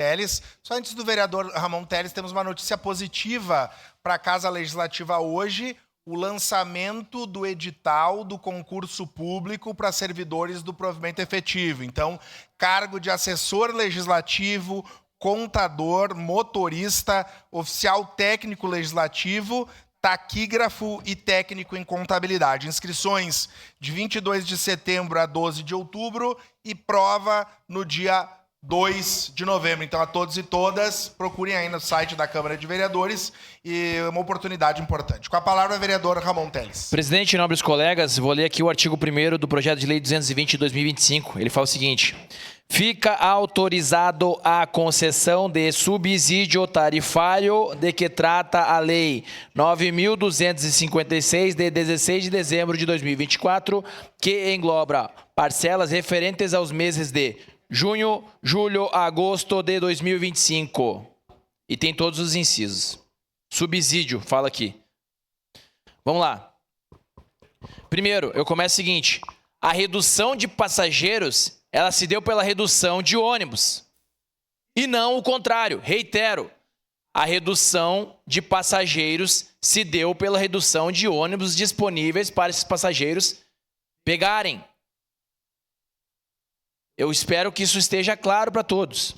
Teles. Só antes do vereador Ramon Teles, temos uma notícia positiva para a Casa Legislativa hoje, o lançamento do edital do concurso público para servidores do provimento efetivo. Então, cargo de assessor legislativo, contador, motorista, oficial técnico legislativo, taquígrafo e técnico em contabilidade. Inscrições de 22 de setembro a 12 de outubro e prova no dia 2 de novembro. Então, a todos e todas, procurem aí no site da Câmara de Vereadores, e é uma oportunidade importante. Com a palavra, o vereador Ramon Teles. Presidente e nobres colegas, vou ler aqui o artigo 1º do projeto de lei 220 de 2025. Ele fala o seguinte: fica autorizado a concessão de subsídio tarifário de que trata a Lei 9.256, de 16 de dezembro de 2024, que engloba parcelas referentes aos meses de junho, julho, agosto de 2025. E tem todos os incisos. Subsídio, fala aqui. Vamos lá. Primeiro, eu começo o seguinte: a redução de passageiros, ela se deu pela redução de ônibus. E não o contrário. Reitero, a redução de passageiros se deu pela redução de ônibus disponíveis para esses passageiros pegarem. Eu espero que isso esteja claro para todos.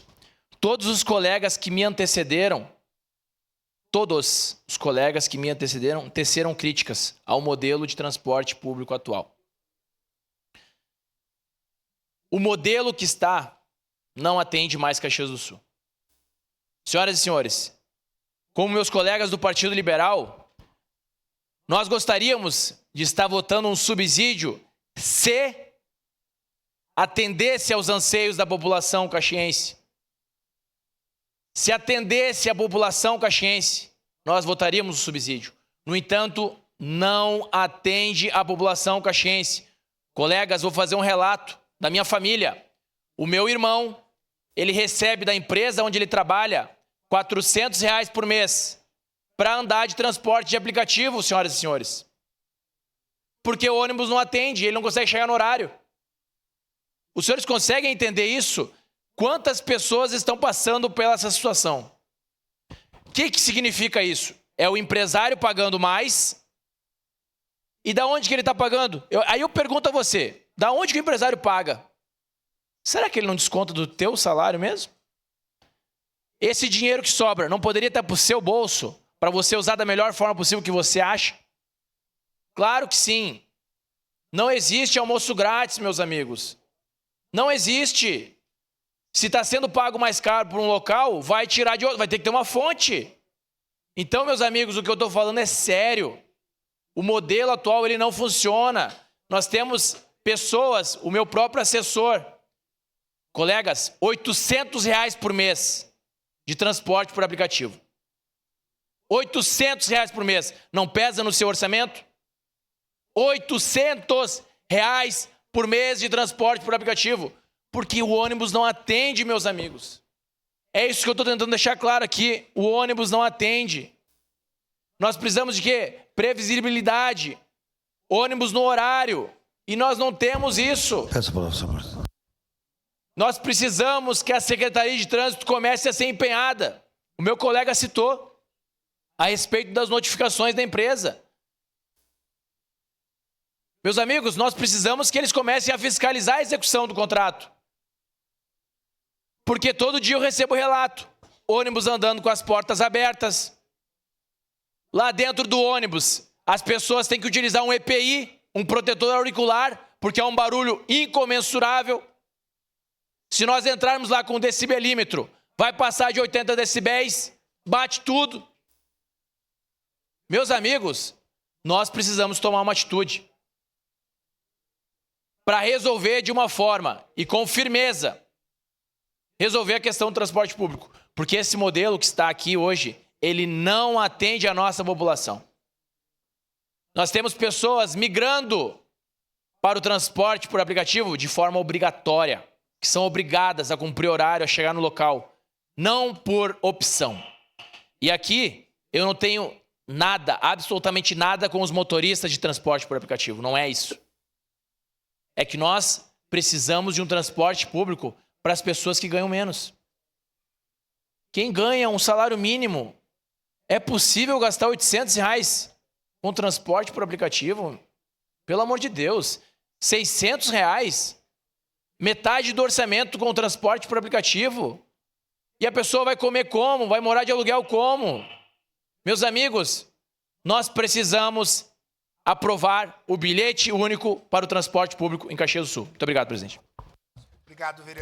Todos os colegas que me antecederam, teceram críticas ao modelo de transporte público atual. O modelo que está não atende mais Caxias do Sul. Senhoras e senhores, como meus colegas do Partido Liberal, nós gostaríamos de estar votando um subsídio se atendesse aos anseios da população caxiense. Se atendesse a população caxiense, nós votaríamos o subsídio. No entanto, não atende a população caxiense. Colegas, vou fazer um relato da minha família. O meu irmão, ele recebe da empresa onde ele trabalha R$400 por mês para andar de transporte de aplicativo, senhoras e senhores. Porque o ônibus não atende, ele não consegue chegar no horário. Os senhores conseguem entender isso? Quantas pessoas estão passando pela essa situação? O que significa isso? É o empresário pagando mais. E da onde que ele está pagando? Aí eu pergunto a você, da onde que o empresário paga? Será que ele não desconta do teu salário mesmo? Esse dinheiro que sobra não poderia estar para o seu bolso, para você usar da melhor forma possível que você acha? Claro que sim. Não existe almoço grátis, meus amigos. Não existe. Se está sendo pago mais caro por um local, vai tirar de outro, vai ter que ter uma fonte. Então, meus amigos, o que eu estou falando é sério. O modelo atual, ele não funciona. Nós temos pessoas, o meu próprio assessor, colegas, R$800 por mês de transporte por aplicativo. R$800 por mês. Não pesa no seu orçamento? R$800 por mês de transporte por aplicativo. Porque o ônibus não atende, meus amigos. É isso que eu estou tentando deixar claro aqui. O ônibus não atende. Nós precisamos de quê? Previsibilidade. Ônibus no horário. E nós não temos isso. Peço a palavra, senhor. Nós precisamos que a Secretaria de Trânsito comece a ser empenhada. O meu colega citou a respeito das notificações da empresa. Meus amigos, nós precisamos que eles comecem a fiscalizar a execução do contrato. Porque todo dia eu recebo relato. Ônibus andando com as portas abertas. Lá dentro do ônibus, as pessoas têm que utilizar um EPI, um protetor auricular, porque é um barulho incomensurável. Se nós entrarmos lá com um decibelímetro, vai passar de 80 decibéis, bate tudo. Meus amigos, nós precisamos tomar uma atitude para resolver de uma forma e com firmeza, resolver a questão do transporte público. Porque esse modelo que está aqui hoje, ele não atende a nossa população. Nós temos pessoas migrando para o transporte por aplicativo de forma obrigatória, que são obrigadas a cumprir horário, a chegar no local, não por opção. E aqui eu não tenho nada, absolutamente nada com os motoristas de transporte por aplicativo, não é isso. É que nós precisamos de um transporte público para as pessoas que ganham menos. Quem ganha um salário mínimo, é possível gastar R$800 com transporte por aplicativo? Pelo amor de Deus. R$600? Metade do orçamento com transporte por aplicativo. E a pessoa vai comer como? Vai morar de aluguel como? Meus amigos, nós precisamos aprovar o bilhete único para o transporte público em Caxias do Sul. Muito obrigado, presidente. Obrigado, vereador.